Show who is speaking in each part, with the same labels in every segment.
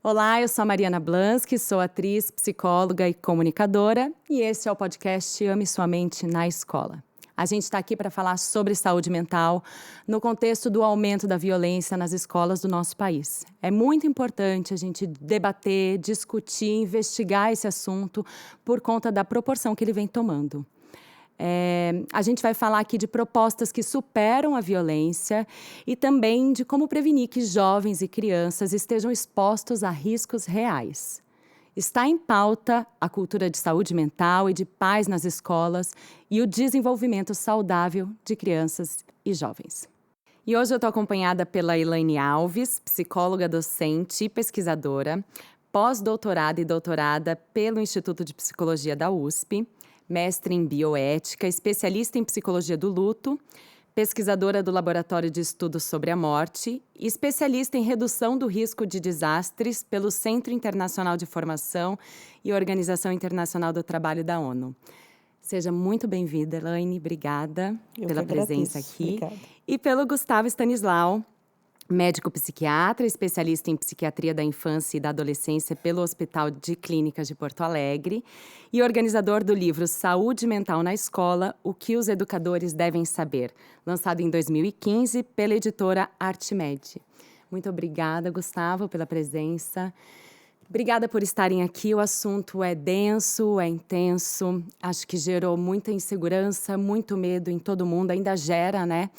Speaker 1: Olá, eu sou a Mariana Blansky, sou atriz, psicóloga e comunicadora e este é o podcast Ame Sua Mente na Escola. A gente está aqui para falar sobre saúde mental no contexto do aumento da violência nas escolas do nosso país. É muito importante a gente debater, discutir, investigar esse assunto por conta da proporção que ele vem tomando. A gente vai falar aqui de propostas que superam a violência e também de como prevenir que jovens e crianças estejam expostos a riscos reais. Está em pauta a cultura de saúde mental e de paz nas escolas e o desenvolvimento saudável de crianças e jovens. E hoje eu estou acompanhada pela Elaine Alves, psicóloga docente e pesquisadora, pós-doutorada e doutorada pelo Instituto de Psicologia da USP, mestre em bioética, especialista em psicologia do luto, pesquisadora do Laboratório de Estudos sobre a Morte e especialista em redução do risco de desastres pelo Centro Internacional de Formação e Organização Internacional do Trabalho da ONU. Seja muito bem-vinda, Elaine. Obrigada pela presença aqui.
Speaker 2: Obrigada.
Speaker 1: E pelo Gustavo Stanislau, médico psiquiatra, especialista em psiquiatria da infância e da adolescência pelo Hospital de Clínicas de Porto Alegre e organizador do livro Saúde Mental na Escola, O que os educadores devem saber, lançado em 2015 pela editora Artmed. Muito obrigada, Gustavo, pela presença. Obrigada por estarem aqui. O assunto é denso, é intenso, acho que gerou muita insegurança, muito medo em todo mundo, ainda gera, né?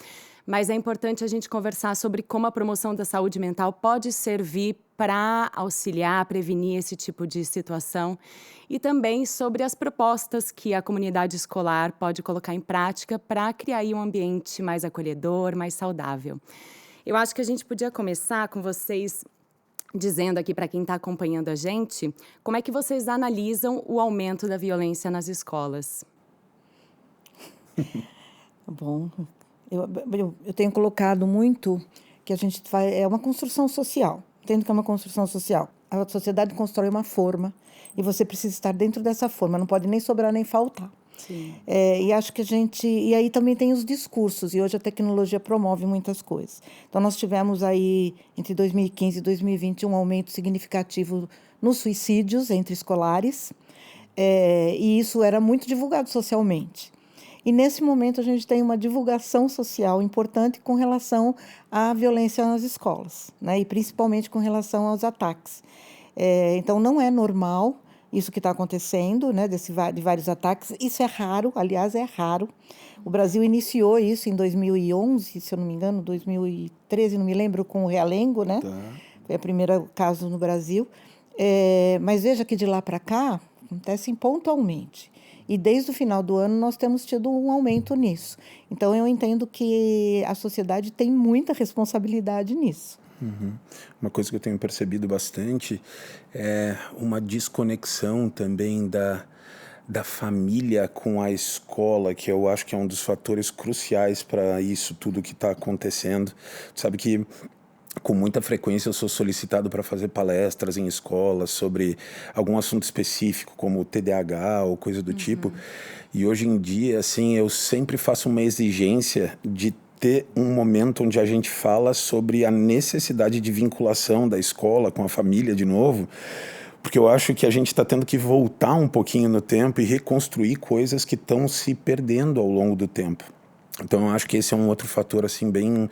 Speaker 1: Mas é importante a gente conversar sobre como a promoção da saúde mental pode servir para auxiliar, prevenir esse tipo de situação e também sobre as propostas que a comunidade escolar pode colocar em prática para criar aí um ambiente mais acolhedor, mais saudável. Eu acho que a gente podia começar com vocês dizendo aqui para quem está acompanhando a gente, como é que vocês analisam o aumento da violência nas escolas?
Speaker 2: Bom, eu tenho colocado muito que a gente faz, é uma construção social. Entendo que é uma construção social. A sociedade constrói uma forma e você precisa estar dentro dessa forma, não pode nem sobrar nem faltar.
Speaker 1: Sim.
Speaker 2: E acho que e aí também tem os discursos, e hoje a tecnologia promove muitas coisas. Então, nós tivemos aí, entre 2015 e 2020, um aumento significativo nos suicídios entre escolares, e isso era muito divulgado socialmente. E, nesse momento, a gente tem uma divulgação social importante com relação à violência nas escolas, né? E principalmente com relação aos ataques. Então, não é normal isso que está acontecendo, né? De vários ataques. Isso é raro, aliás, é raro. O Brasil iniciou isso em 2011, se eu não me engano, 2013, não me lembro, com o Realengo, né?
Speaker 3: Tá.
Speaker 2: Foi o primeiro caso no Brasil. Mas veja que de lá para cá, acontece pontualmente. E desde o final do ano nós temos tido um aumento nisso. Então, eu entendo que a sociedade tem muita responsabilidade nisso.
Speaker 3: Uhum. Uma coisa que eu tenho percebido bastante é uma desconexão também da família com a escola, que eu acho que é um dos fatores cruciais para isso tudo que está acontecendo. Sabe que com muita frequência eu sou solicitado para fazer palestras em escolas sobre algum assunto específico, como TDAH ou coisa do tipo. E hoje em dia, assim, eu sempre faço uma exigência de ter um momento onde a gente fala sobre a necessidade de vinculação da escola com a família de novo, porque eu acho que a gente está tendo que voltar um pouquinho no tempo e reconstruir coisas que estão se perdendo ao longo do tempo. Então, eu acho que esse é um outro fator assim, bem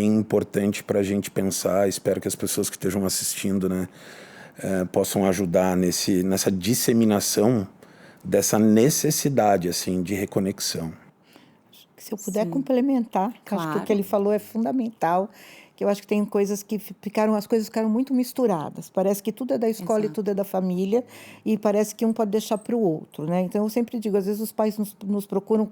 Speaker 3: importante para a gente pensar. Espero que as pessoas que estejam assistindo, né, possam ajudar nessa disseminação dessa necessidade assim, de reconexão.
Speaker 2: Se eu puder
Speaker 1: Sim.
Speaker 2: complementar,
Speaker 1: Claro.
Speaker 2: acho que o que ele falou é fundamental, que eu acho que tem coisas que as coisas ficaram muito misturadas. Parece que tudo é da escola.
Speaker 1: Exato.
Speaker 2: E tudo é da família, e parece que um pode deixar para o outro, né? Então, eu sempre digo, às vezes os pais nos procuram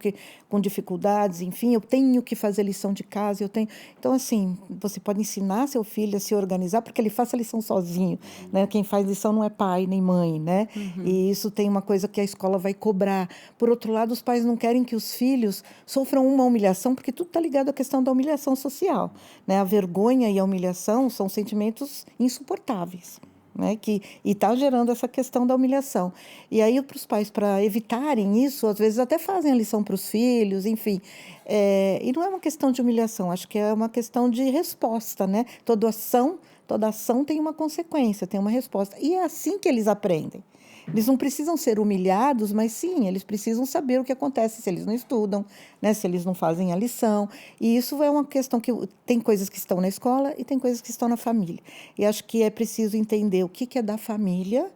Speaker 2: com dificuldades, enfim, eu tenho que fazer lição de casa, Então, assim, você pode ensinar seu filho a se organizar, porque ele faça a lição sozinho, né? Quem faz lição não é pai nem mãe, né? E isso tem uma coisa que a escola vai cobrar. Por outro lado, os pais não querem que os filhos sofram uma humilhação, porque tudo está ligado à questão da humilhação social, né? A vergonha e a humilhação são sentimentos insuportáveis, né? E está gerando essa questão da humilhação. E aí, para os pais, para evitarem isso, às vezes até fazem a lição para os filhos, enfim. E não é uma questão de humilhação, acho que é uma questão de resposta, né? Toda ação toda ação tem uma consequência, tem uma resposta. E é assim que eles aprendem. Eles não precisam ser humilhados, mas sim, eles precisam saber o que acontece se eles não estudam, né, se eles não fazem a lição. E isso é uma questão que tem coisas que estão na escola e tem coisas que estão na família. E acho que é preciso entender o que é da família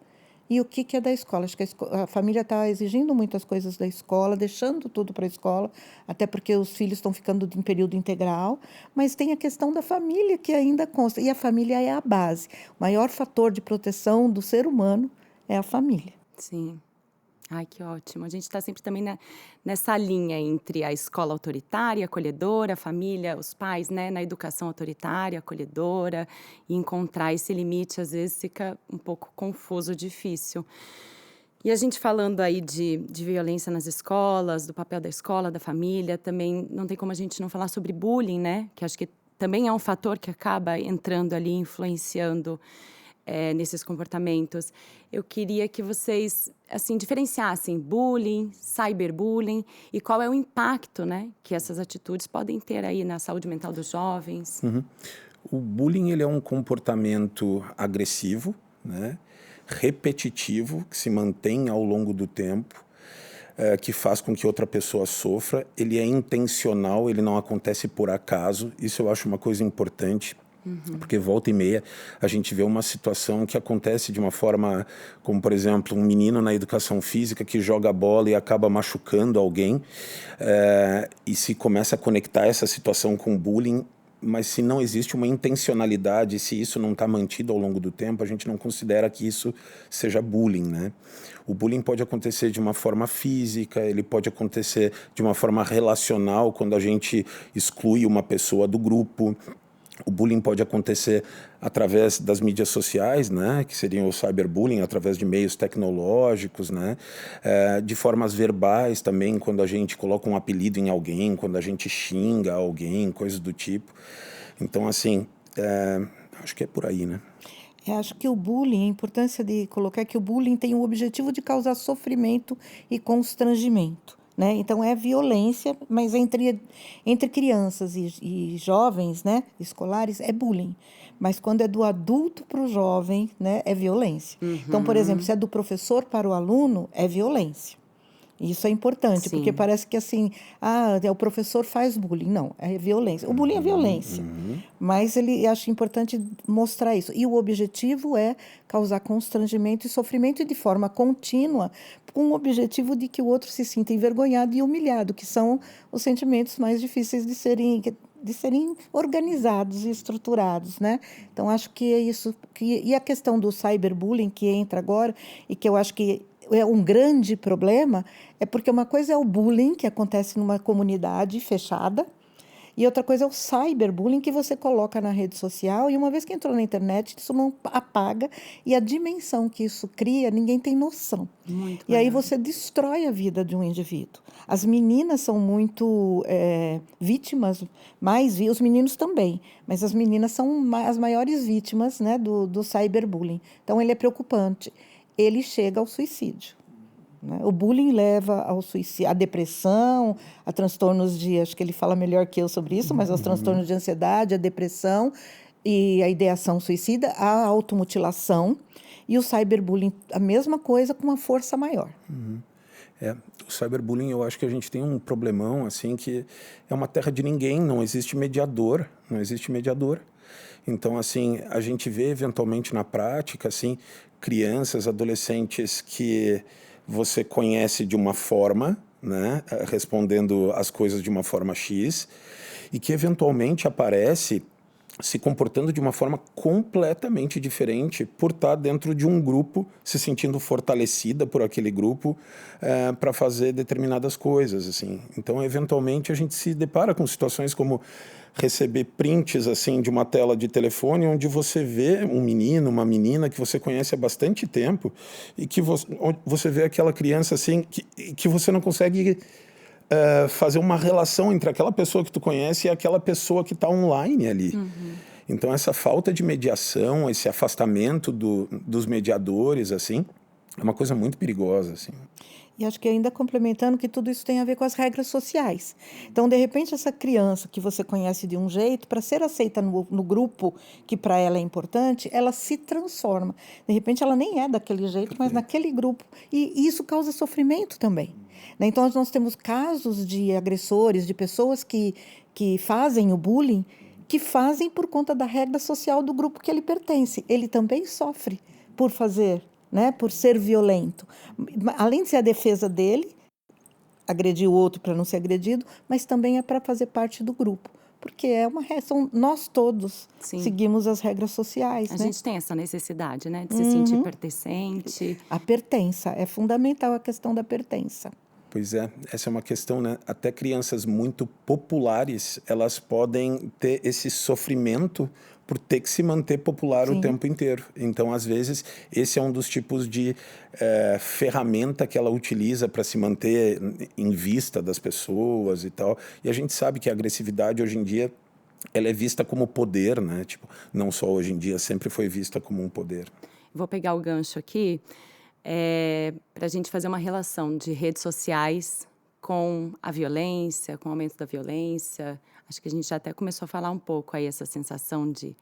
Speaker 2: e o que é da escola. Acho que a família está exigindo muitas coisas da escola, deixando tudo para a escola, até porque os filhos estão ficando em período integral, mas tem a questão da família que ainda consta. E a família é a base. O maior fator de proteção do ser humano é a família.
Speaker 1: Sim. Ai, que ótimo. A gente está sempre também nessa linha entre a escola autoritária, acolhedora, a família, os pais, né, na educação autoritária, acolhedora, e encontrar esse limite, às vezes, fica um pouco confuso, difícil. E a gente falando aí de violência nas escolas, do papel da escola, da família, também não tem como a gente não falar sobre bullying, né? Que acho que também é um fator que acaba entrando ali, influenciando nesses comportamentos. Eu queria que vocês, assim, diferenciassem bullying, cyberbullying e qual é o impacto, né, que essas atitudes podem ter aí na saúde mental dos jovens.
Speaker 3: O bullying, ele é um comportamento agressivo, né, repetitivo, que se mantém ao longo do tempo, que faz com que outra pessoa sofra. Ele é intencional, ele não acontece por acaso. Isso eu acho uma coisa importante. Porque volta e meia a gente vê uma situação que acontece de uma forma, como por exemplo, um menino na educação física que joga bola e acaba machucando alguém, e se começa a conectar essa situação com bullying, mas se não existe uma intencionalidade, se isso não está mantido ao longo do tempo, a gente não considera que isso seja bullying, né? O bullying pode acontecer de uma forma física, ele pode acontecer de uma forma relacional, quando a gente exclui uma pessoa do grupo. O bullying pode acontecer através das mídias sociais, né, que seriam o cyberbullying, através de meios tecnológicos, né, de formas verbais também, quando a gente coloca um apelido em alguém, quando a gente xinga alguém, coisas do tipo. Então, assim, acho que é por aí, né?
Speaker 2: Acho que o bullying, a importância de colocar que o bullying tem o objetivo de causar sofrimento e constrangimento. Né? Então, é violência, mas entre crianças e jovens, né, escolares, é bullying. Mas quando é do adulto para o jovem, né, é violência. Então, por exemplo, se é do professor para o aluno, é violência. Isso é importante, porque parece que assim, o professor faz bullying. Não, é violência. O bullying é violência, mas acho importante mostrar isso. E o objetivo é causar constrangimento e sofrimento, e de forma contínua, com o objetivo de que o outro se sinta envergonhado e humilhado, que são os sentimentos mais difíceis de serem organizados e estruturados, né? Então, acho que é isso. E a questão do cyberbullying, que entra agora, e que eu acho que é um grande problema, é porque uma coisa é o bullying, que acontece numa comunidade fechada, e outra coisa é o cyberbullying, que você coloca na rede social, e uma vez que entrou na internet, isso não apaga, e a dimensão que isso cria, ninguém tem noção. E aí você destrói a vida de um indivíduo. As meninas são muito vítimas, os meninos também, mas as meninas são as maiores vítimas, né, do cyberbullying. Então, ele é preocupante. Ele chega ao suicídio. Né? O bullying leva ao suicídio, à depressão, a transtornos de... Acho que ele fala melhor que eu sobre isso, mas aos transtornos de ansiedade, a depressão e a ideação suicida, a automutilação. E o cyberbullying, a mesma coisa, com uma força maior.
Speaker 3: O cyberbullying, eu acho que a gente tem um problemão, assim, que é uma terra de ninguém, não existe mediador. Então, assim, a gente vê eventualmente na prática, assim, crianças, adolescentes que você conhece de uma forma, né, respondendo as coisas de uma forma X, e que eventualmente aparece se comportando de uma forma completamente diferente por estar dentro de um grupo, se sentindo fortalecida por aquele grupo para fazer determinadas coisas, assim. Então, eventualmente, a gente se depara com situações como receber prints assim de uma tela de telefone onde você vê um menino, uma menina que você conhece há bastante tempo e que você vê aquela criança assim que você não consegue fazer uma relação entre aquela pessoa que tu conhece e aquela pessoa que está online ali. Então, essa falta de mediação, esse afastamento dos mediadores, assim, é uma coisa muito perigosa, assim.
Speaker 2: E acho que ainda complementando que tudo isso tem a ver com as regras sociais. Então, de repente, essa criança que você conhece de um jeito, para ser aceita no grupo que para ela é importante, ela se transforma. De repente, ela nem é daquele jeito, mas naquele grupo. E isso causa sofrimento também. Né? Então, nós temos casos de agressores, de pessoas que fazem o bullying, que fazem por conta da regra social do grupo que ele pertence. Ele também sofre por fazer, né, por ser violento. Além de ser a defesa dele, agredir o outro para não ser agredido, mas também é para fazer parte do grupo. Porque nós todos
Speaker 1: Sim.
Speaker 2: seguimos as regras sociais.
Speaker 1: A
Speaker 2: né?
Speaker 1: gente tem essa necessidade, né, de se sentir pertencente.
Speaker 2: A pertença, é fundamental a questão da pertença.
Speaker 3: Pois é, essa é uma questão, né? Até crianças muito populares, elas podem ter esse sofrimento por ter que se manter popular o tempo inteiro. Então, às vezes, esse é um dos tipos de ferramenta que ela utiliza para se manter em vista das pessoas e tal. E a gente sabe que a agressividade, hoje em dia, ela é vista como poder, né? Tipo, não só hoje em dia, sempre foi vista como um poder.
Speaker 1: Vou pegar o gancho aqui. Para a gente fazer uma relação de redes sociais com a violência, com o aumento da violência. Acho que a gente já até começou a falar um pouco aí essa sensação de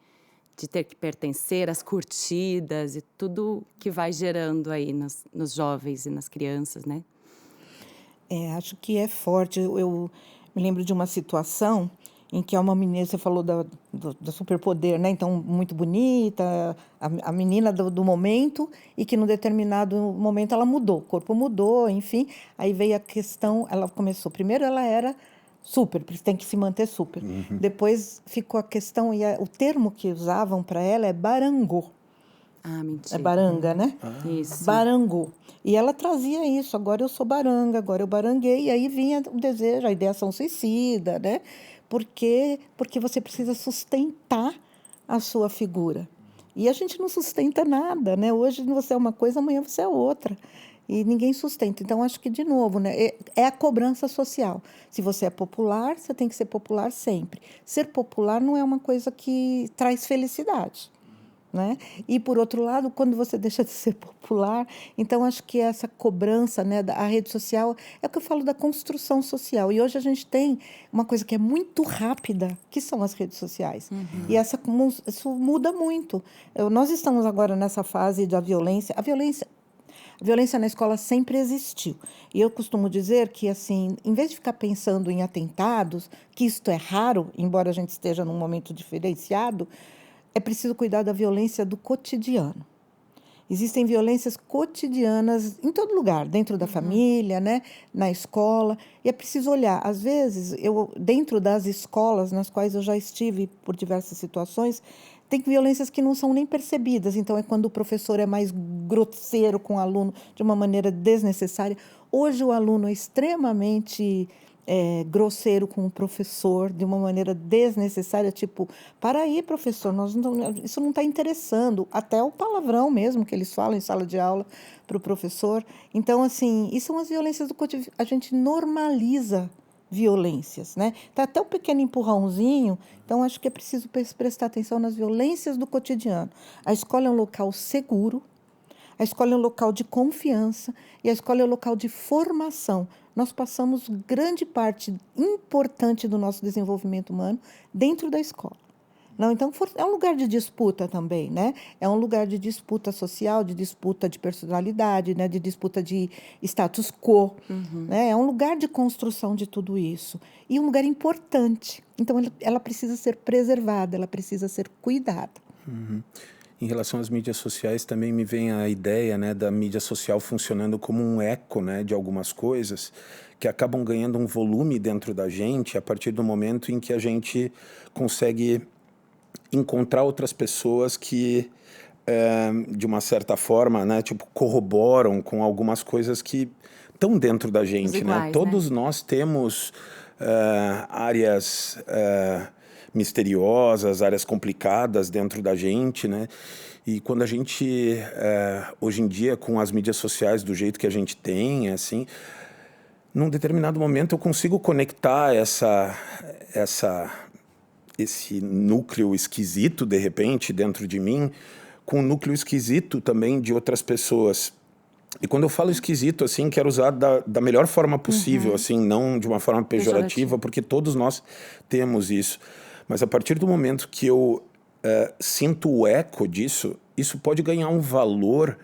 Speaker 1: ter que pertencer, as curtidas e tudo que vai gerando aí nos jovens e nas crianças, né?
Speaker 2: Acho que é forte. Eu me lembro de uma situação em que uma menina, você falou do superpoder, né? Então, muito bonita, a menina do momento, e que num determinado momento ela mudou, o corpo mudou, enfim. Aí veio a questão, ela começou, primeiro ela era super, tem que se manter super. Depois ficou a questão, e o termo que usavam para ela é barangô.
Speaker 1: Ah, mentira.
Speaker 2: É baranga, né?
Speaker 1: Isso.
Speaker 2: Barangô. E ela trazia isso, agora eu sou baranga, agora eu baranguei, e aí vinha o desejo, a ideação suicida, né? Porque você precisa sustentar a sua figura. E a gente não sustenta nada, né? Hoje você é uma coisa, amanhã você é outra. E ninguém sustenta. Então, acho que, de novo, né, é a cobrança social. Se você é popular, você tem que ser popular sempre. Ser popular não é uma coisa que traz felicidade. Né? E, por outro lado, quando você deixa de ser popular, então acho que essa cobrança, né, a rede social, é o que eu falo da construção social. E hoje a gente tem uma coisa que é muito rápida, que são as redes sociais. E isso muda muito. Nós estamos agora nessa fase da violência. A violência na escola sempre existiu. E eu costumo dizer que, assim, em vez de ficar pensando em atentados, que isto é raro, embora a gente esteja num momento diferenciado, é preciso cuidar da violência do cotidiano. Existem violências cotidianas em todo lugar, dentro da família, né, na escola, e é preciso olhar. Às vezes, dentro das escolas nas quais eu já estive por diversas situações, tem violências que não são nem percebidas. Então, é quando o professor é mais grosseiro com o aluno de uma maneira desnecessária. Hoje, o aluno é extremamente grosseiro com o professor, de uma maneira desnecessária, tipo, para aí, professor, isso não está interessando. Até o palavrão mesmo que eles falam em sala de aula para o professor. Então, assim, isso são as violências do cotidiano. A gente normaliza violências, né? Tá até um pequeno empurrãozinho. Então, acho que é preciso prestar atenção nas violências do cotidiano. A escola é um local seguro, a escola é um local de confiança e a escola é um local de formação. Nós passamos grande parte importante do nosso desenvolvimento humano dentro da escola. Não, então, é um lugar de disputa também, né? É um lugar de disputa social, de disputa de personalidade, né? De disputa de status quo. Né? É um lugar de construção de tudo isso. E um lugar importante. Então, ela precisa ser preservada, ela precisa ser cuidada.
Speaker 3: Em relação às mídias sociais, também me vem a ideia, né, da mídia social funcionando como um eco, né, de algumas coisas que acabam ganhando um volume dentro da gente a partir do momento em que a gente consegue encontrar outras pessoas que, de uma certa forma, né, tipo, corroboram com algumas coisas que estão dentro da gente.
Speaker 1: Iguais,
Speaker 3: né? Todos nós temos áreas misteriosas, áreas complicadas dentro da gente, né? E quando a gente, hoje em dia, com as mídias sociais do jeito que a gente tem, assim, num determinado momento eu consigo conectar esse núcleo esquisito, de repente, dentro de mim, com um núcleo esquisito também de outras pessoas. E quando eu falo esquisito, assim, quero usar da melhor forma possível, assim, não de uma forma pejorativa, porque todos nós temos isso. Mas a partir do momento que eu sinto o eco disso, isso pode ganhar um valor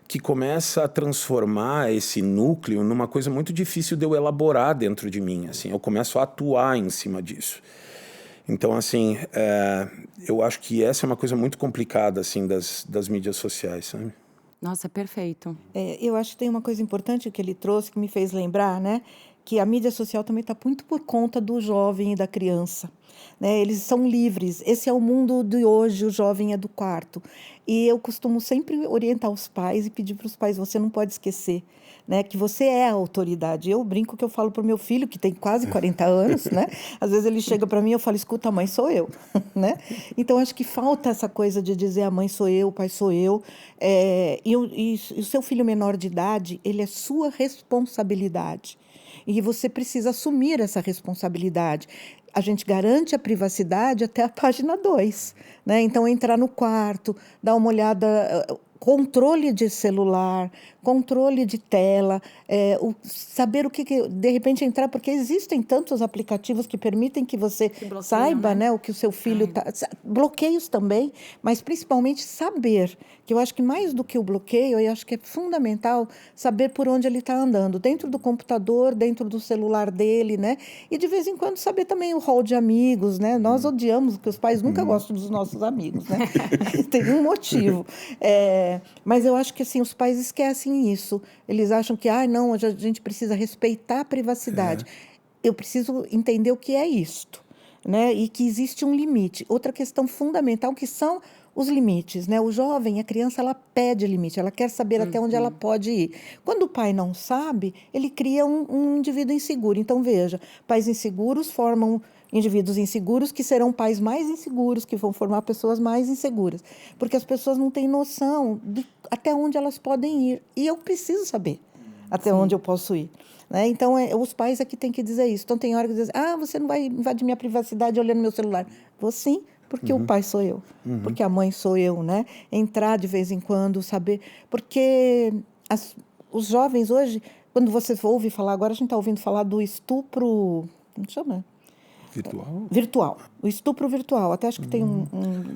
Speaker 3: que começa a transformar esse núcleo numa coisa muito difícil de eu elaborar dentro de mim, assim. Eu começo a atuar em cima disso. Então, assim, eu acho que essa é uma coisa muito complicada, assim, das mídias sociais, sabe?
Speaker 1: Nossa, perfeito.
Speaker 2: Eu acho que tem uma coisa importante que ele trouxe que me fez lembrar, né? Que a mídia social também está muito por conta do jovem e da criança, né? Eles são livres. Esse é o mundo de hoje, o jovem é do quarto. E eu costumo sempre orientar os pais e pedir para os pais, você não pode esquecer, né, que você é a autoridade. Eu brinco que eu falo para o meu filho, que tem quase 40 anos, né? Às vezes ele chega para mim e eu falo, escuta, a mãe sou eu, né? Então, acho que falta essa coisa de dizer a mãe sou eu, o pai sou eu. E o seu filho menor de idade, ele é sua responsabilidade. E você precisa assumir essa responsabilidade. A gente garante a privacidade até a página 2, né? Então, entrar no quarto, dar uma olhada, controle de celular, controle de tela, saber o que, de repente, entrar, porque existem tantos aplicativos que permitem que você saiba, né, o que o seu filho está... Bloqueios também, mas principalmente saber, que eu acho que mais do que o bloqueio, eu acho que é fundamental saber por onde ele está andando, dentro do computador, dentro do celular dele, né? E, de vez em quando, saber também o rol de amigos, né? Nós odiamos, porque os pais nunca gostam dos nossos amigos, né? Tem um motivo. Mas eu acho que, assim, os pais esquecem isso. Eles acham que, não, a gente precisa respeitar a privacidade. Eu preciso entender o que é isto, né? E que existe um limite. Outra questão fundamental que são os limites, né? O jovem, a criança, ela pede limite, ela quer saber até onde ela pode ir. Quando o pai não sabe, ele cria um indivíduo inseguro. Então, veja, pais inseguros formam indivíduos inseguros que serão pais mais inseguros, que vão formar pessoas mais inseguras. Porque as pessoas não têm noção de até onde elas podem ir. E eu preciso saber até onde eu posso ir, né? Então, os pais é que têm que dizer isso. Então, tem hora que dizem, você não vai invadir minha privacidade olhando meu celular. Vou sim, porque o pai sou eu, porque a mãe sou eu, né? Entrar de vez em quando, saber... Porque os jovens hoje, quando você ouve falar, agora a gente está ouvindo falar do estupro... Como chama? Virtual. O estupro virtual. Até acho que tem um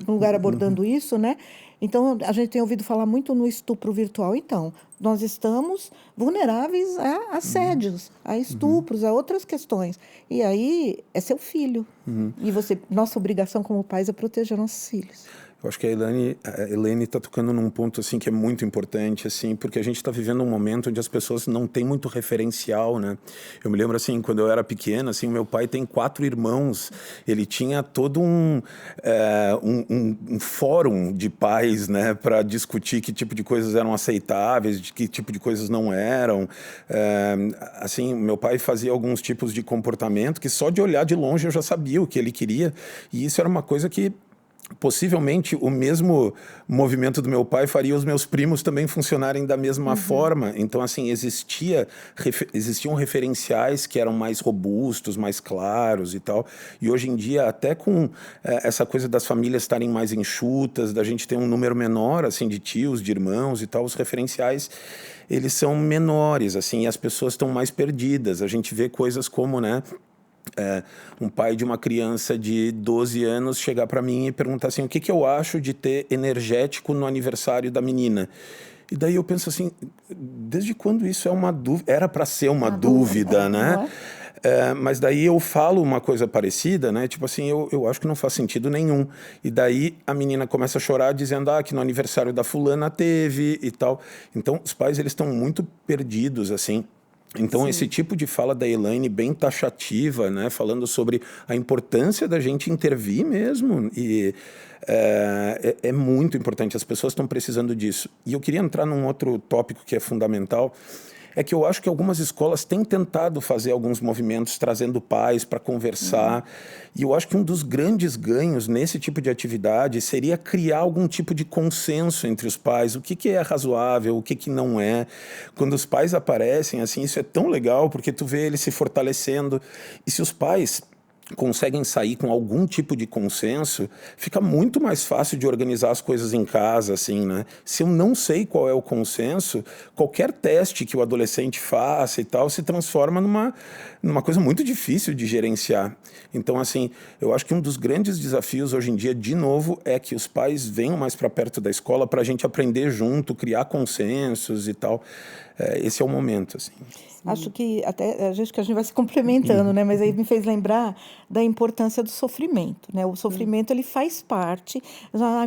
Speaker 2: lugar abordando isso, né? Então, a gente tem ouvido falar muito no estupro virtual. Então, nós estamos vulneráveis a assédios, a estupros, a outras questões. E aí, é seu filho. E nossa obrigação como pais é proteger nossos filhos.
Speaker 3: Eu acho que a Elaine está tocando num ponto assim que é muito importante, assim, porque a gente está vivendo um momento onde as pessoas não têm muito referencial, né? Eu me lembro assim, quando eu era pequena, assim, o meu pai tem 4 irmãos, ele tinha todo um fórum de pais, né, para discutir que tipo de coisas eram aceitáveis, de que tipo de coisas não eram. Assim, meu pai fazia alguns tipos de comportamento que só de olhar de longe eu já sabia o que ele queria, e isso era uma coisa que possivelmente o mesmo movimento do meu pai faria os meus primos também funcionarem da mesma forma. Então, assim, existiam referenciais que eram mais robustos, mais claros e tal. E hoje em dia, até com essa coisa das famílias estarem mais enxutas, da gente ter um número menor, assim, de tios, de irmãos e tal, os referenciais, eles são menores, assim, e as pessoas estão mais perdidas. A gente vê coisas como, né, um pai de uma criança de 12 anos chegar para mim e perguntar assim, o que eu acho de ter energético no aniversário da menina? E daí eu penso assim, desde quando isso é uma dúvida? Era para ser uma dúvida, né? Mas daí eu falo uma coisa parecida, né? Tipo assim, eu acho que não faz sentido nenhum. E daí a menina começa a chorar dizendo que no aniversário da fulana teve e tal. Então os pais, eles estão muito perdidos, assim. Então, esse tipo de fala da Elaine, bem taxativa, né, falando sobre a importância da gente intervir mesmo, e é muito importante, as pessoas estão precisando disso. E eu queria entrar num outro tópico que é fundamental, é que eu acho que algumas escolas têm tentado fazer alguns movimentos, trazendo pais para conversar, e eu acho que um dos grandes ganhos nesse tipo de atividade seria criar algum tipo de consenso entre os pais, o que é razoável, o que não é. Quando os pais aparecem, assim, isso é tão legal, porque tu vê eles se fortalecendo, e se os pais conseguem sair com algum tipo de consenso, fica muito mais fácil de organizar as coisas em casa, assim, né? Se eu não sei qual é o consenso, qualquer teste que o adolescente faça e tal se transforma numa coisa muito difícil de gerenciar. Então, assim, eu acho que um dos grandes desafios hoje em dia, de novo, é que os pais venham mais para perto da escola para a gente aprender junto, criar consensos e tal. Esse é o momento, assim.
Speaker 2: Acho que até a gente vai se complementando, né? Mas aí me fez lembrar da importância do sofrimento, né? O sofrimento ele faz parte.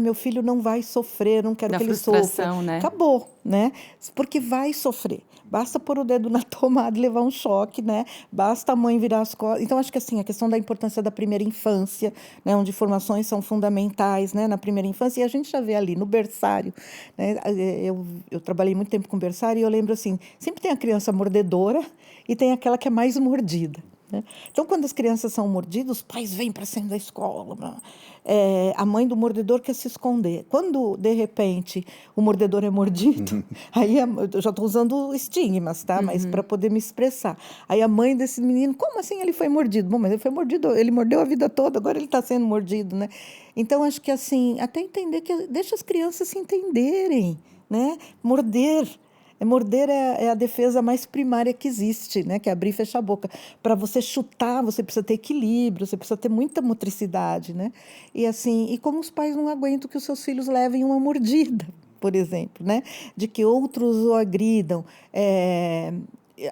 Speaker 2: Meu filho não vai sofrer, não quero
Speaker 1: Da
Speaker 2: que ele sofra.
Speaker 1: frustração, né?
Speaker 2: Acabou, né? Porque vai sofrer. Basta pôr o dedo na tomada e levar um choque, né? Basta a mãe virar as costas. Então, acho que assim, a questão da importância da primeira infância, né? Onde formações são fundamentais, né? Na primeira infância, e a gente já vê ali no berçário, né? Eu trabalhei muito tempo com berçário e eu lembro assim, sempre tem a criança mordedora e tem aquela que é mais mordida, né? Então, quando as crianças são mordidas, os pais vêm para cima da escola. A mãe do mordedor quer se esconder. Quando, de repente, o mordedor é mordido, aí eu já estou usando estigmas, tá? Mas para poder me expressar. Aí a mãe desse menino, como assim ele foi mordido? Bom, mas ele foi mordido, ele mordeu a vida toda, agora ele está sendo mordido, né? Então, acho que assim, até entender que deixa as crianças se entenderem, né? Morder é a defesa mais primária que existe, né? Que é abrir e fechar a boca. Para você chutar, você precisa ter equilíbrio, você precisa ter muita motricidade, né? E assim, e como os pais não aguentam que os seus filhos levem uma mordida, por exemplo, né? De que outros o agridam.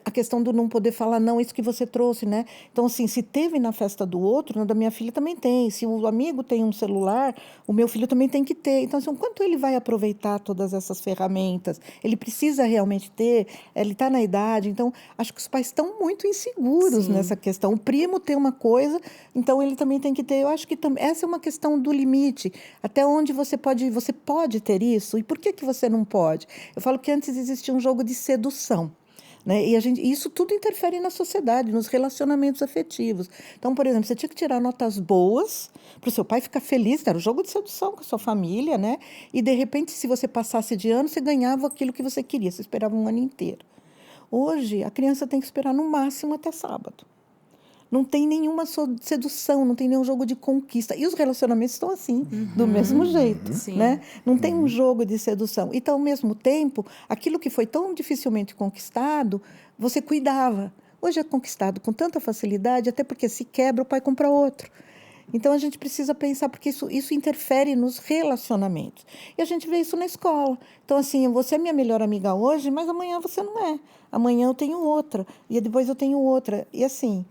Speaker 2: A questão do não poder falar, não, isso que você trouxe, né? Então, assim, se teve na festa do outro, na da minha filha também tem. Se o amigo tem um celular, o meu filho também tem que ter. Então, assim, o quanto ele vai aproveitar todas essas ferramentas? Ele precisa realmente ter? Ele está na idade? Então, acho que os pais estão muito inseguros nessa questão. O primo tem uma coisa, então ele também tem que ter. Eu acho que essa é uma questão do limite. Até onde você pode ter isso? E por que você não pode? Eu falo que antes existia um jogo de sedução, né? E isso tudo interfere na sociedade, nos relacionamentos afetivos. Então, por exemplo, você tinha que tirar notas boas para o seu pai ficar feliz, era o jogo de sedução com a sua família, né? E, de repente, se você passasse de ano, você ganhava aquilo que você queria, você esperava um ano inteiro. Hoje, a criança tem que esperar no máximo até sábado. Não tem nenhuma sedução, não tem nenhum jogo de conquista. E os relacionamentos estão assim, do mesmo jeito, né? Não tem um jogo de sedução. Então, ao mesmo tempo, aquilo que foi tão dificilmente conquistado, você cuidava. Hoje é conquistado com tanta facilidade, até porque se quebra, o pai compra outro. Então, a gente precisa pensar, porque isso interfere nos relacionamentos. E a gente vê isso na escola. Então, assim, você é minha melhor amiga hoje, mas amanhã você não é. Amanhã eu tenho outra, e depois eu tenho outra. E assim,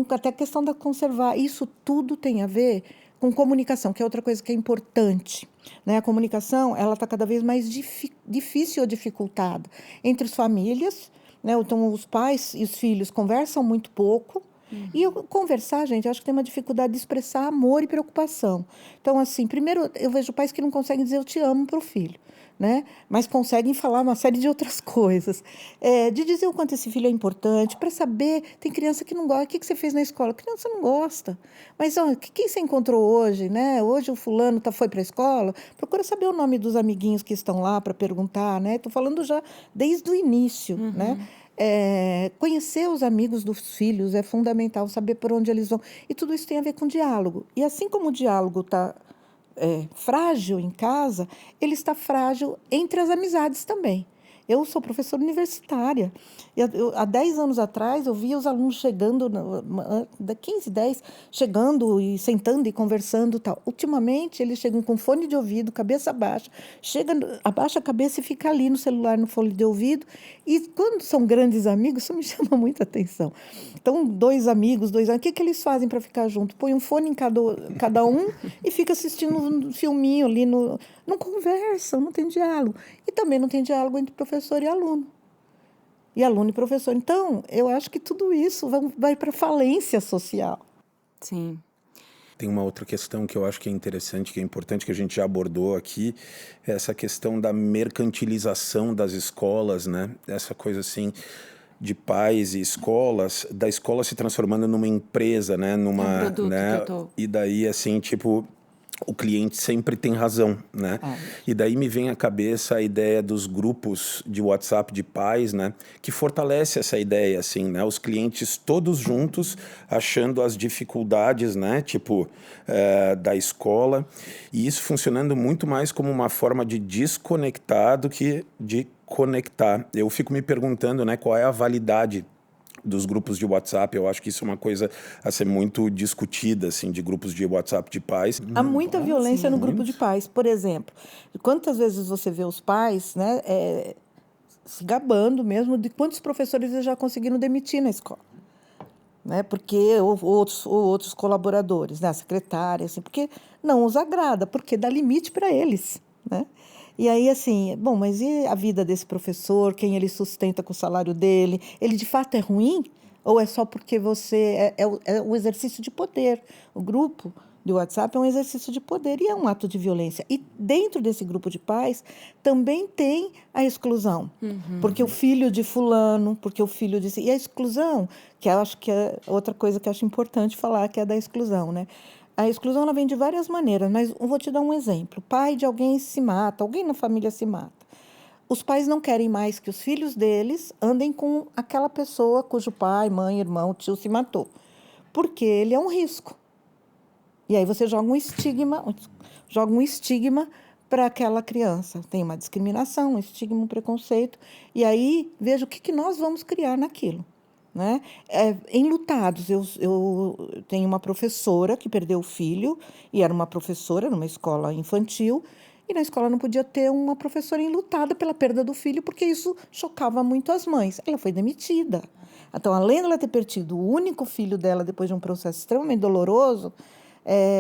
Speaker 2: até a questão da conservar, isso tudo tem a ver com comunicação, que é outra coisa que é importante, né? A comunicação, ela está cada vez mais difícil ou dificultada entre as famílias, né? Então, os pais e os filhos conversam muito pouco. E conversar, gente, eu acho que tem uma dificuldade de expressar amor e preocupação. Então, assim, primeiro, eu vejo pais que não conseguem dizer eu te amo para o filho, né? Mas conseguem falar uma série de outras coisas. De dizer o quanto esse filho é importante, para saber, tem criança que não gosta. O que você fez na escola? A criança não gosta. Mas, ó, quem você encontrou hoje, né? Hoje o fulano foi para a escola. Procura saber o nome dos amiguinhos que estão lá para perguntar, né? Estou falando já desde o início, né? Conhecer os amigos dos filhos é fundamental, saber por onde eles vão. E tudo isso tem a ver com diálogo. E assim como o diálogo está frágil em casa, ele está frágil entre as amizades também. Eu sou professora universitária. Há 10 anos atrás, eu via os alunos chegando, 15, 10, chegando e sentando e conversando e tal. Ultimamente, eles chegam com fone de ouvido, cabeça baixa, abaixa a cabeça e fica ali no celular, no fone de ouvido. E quando são grandes amigos, isso me chama muita atenção. Então, dois amigos, o que eles fazem para ficar junto? Põe um fone em cada um e fica assistindo um filminho ali. Não conversam, não tem diálogo. E também não tem diálogo entre professor e aluno. E aluno e professor. Então, eu acho que tudo isso vai para falência social.
Speaker 1: Sim.
Speaker 3: Tem uma outra questão que eu acho que é interessante, que é importante, que a gente já abordou aqui, é essa questão da mercantilização das escolas, né? Essa coisa assim de pais e escolas, da escola se transformando numa empresa, né?
Speaker 1: Um produto,
Speaker 3: né?
Speaker 1: que eu tô...
Speaker 3: E daí, assim, tipo... o cliente sempre tem razão, né? E daí me vem à cabeça a ideia dos grupos de WhatsApp de pais, né? Que fortalece essa ideia, assim, né? Os clientes todos juntos achando as dificuldades, né? Tipo, da escola. E isso funcionando muito mais como uma forma de desconectar do que de conectar. Eu fico me perguntando, né? Qual é a validade dos grupos de WhatsApp. Eu acho que isso é uma coisa a ser muito discutida, assim, de grupos de WhatsApp de pais.
Speaker 2: Há muita violência no grupo de pais. Por exemplo, quantas vezes você vê os pais, né, se gabando mesmo de quantos professores eles já conseguiram demitir na escola, né? Porque outros colaboradores, né, a secretária, assim, porque não os agrada, porque dá limite para eles, né? E aí, assim, bom, mas e a vida desse professor, quem ele sustenta com o salário dele? Ele de fato é ruim? Ou é só porque você é o exercício de poder? O grupo de WhatsApp é um exercício de poder e é um ato de violência. E dentro desse grupo de pais também tem a exclusão. Porque o filho de fulano, porque o filho de... E a exclusão, que eu acho que é outra coisa que eu acho importante falar, que é da exclusão, né? A exclusão ela vem de várias maneiras, mas eu vou te dar um exemplo. O pai de alguém se mata, alguém na família se mata. Os pais não querem mais que os filhos deles andem com aquela pessoa cujo pai, mãe, irmão, tio se matou, porque ele é um risco. E aí você joga um estigma para aquela criança. Tem uma discriminação, um estigma, um preconceito. E aí veja o que nós vamos criar naquilo. Né? Enlutados, eu tenho uma professora que perdeu o filho, e era uma professora numa escola infantil, e na escola não podia ter uma professora enlutada pela perda do filho, porque isso chocava muito as mães. Ela foi demitida. Então, além de ela ter perdido o único filho dela depois de um processo extremamente doloroso,